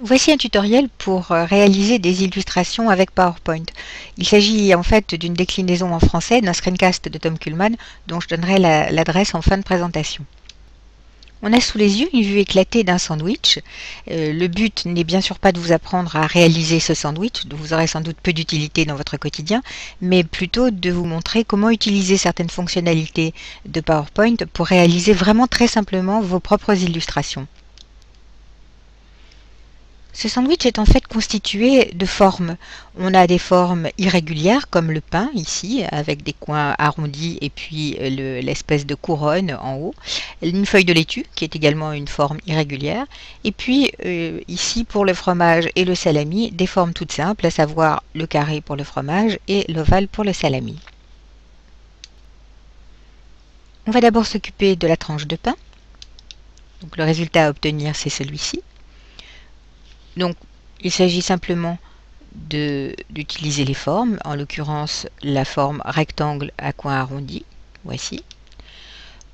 Voici un tutoriel pour réaliser des illustrations avec PowerPoint. Il s'agit en fait d'une déclinaison en français d'un screencast de Tom Kuhlmann dont je donnerai l'adresse en fin de présentation. On a sous les yeux une vue éclatée d'un sandwich. Le but n'est bien sûr pas de vous apprendre à réaliser ce sandwich, dont vous aurez sans doute peu d'utilité dans votre quotidien, mais plutôt de vous montrer comment utiliser certaines fonctionnalités de PowerPoint pour réaliser vraiment très simplement vos propres illustrations. Ce sandwich est en fait constitué de formes. On a des formes irrégulières comme le pain ici avec des coins arrondis et puis l'espèce de couronne en haut. Une feuille de laitue qui est également une forme irrégulière. Et puis ici pour le fromage et le salami, des formes toutes simples, à savoir le carré pour le fromage et l'ovale pour le salami. On va d'abord s'occuper de la tranche de pain. Donc le résultat à obtenir c'est celui-ci. Donc, il s'agit simplement d'utiliser les formes, en l'occurrence la forme rectangle à coin arrondi, voici.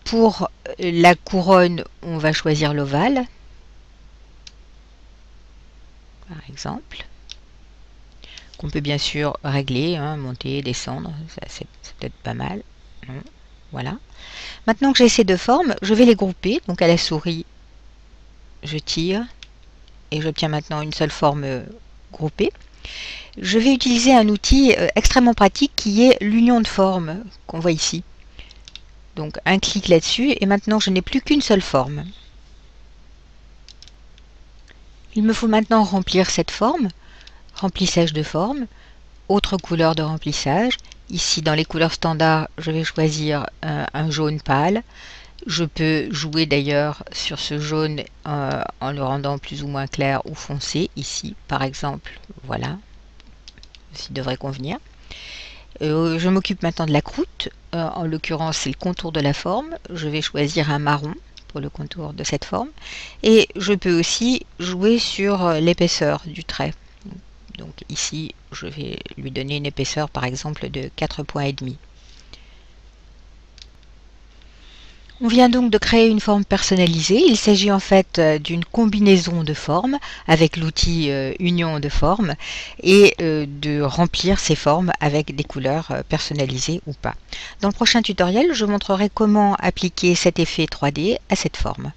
Pour la couronne, on va choisir l'ovale, par exemple, qu'on peut bien sûr régler, monter, descendre, c'est peut-être pas mal. Voilà. Maintenant que j'ai ces deux formes, je vais les grouper, donc à la souris, je tire, et j'obtiens maintenant une seule forme groupée. Je vais utiliser un outil extrêmement pratique qui est l'union de formes qu'on voit ici. Donc un clic là-dessus et maintenant je n'ai plus qu'une seule forme. Il me faut maintenant remplir cette forme, remplissage de forme, autre couleur de remplissage. Ici dans les couleurs standards, je vais choisir un jaune pâle. Je peux jouer d'ailleurs sur ce jaune en le rendant plus ou moins clair ou foncé. Ici, par exemple, voilà, ceci devrait convenir. Je m'occupe maintenant de la croûte. En l'occurrence, c'est le contour de la forme. Je vais choisir un marron pour le contour de cette forme. Et je peux aussi jouer sur l'épaisseur du trait. Donc ici, je vais lui donner une épaisseur par exemple de 4,5 points. On vient donc de créer une forme personnalisée. Il s'agit en fait d'une combinaison de formes avec l'outil Union de formes et de remplir ces formes avec des couleurs personnalisées ou pas. Dans le prochain tutoriel, je montrerai comment appliquer cet effet 3D à cette forme.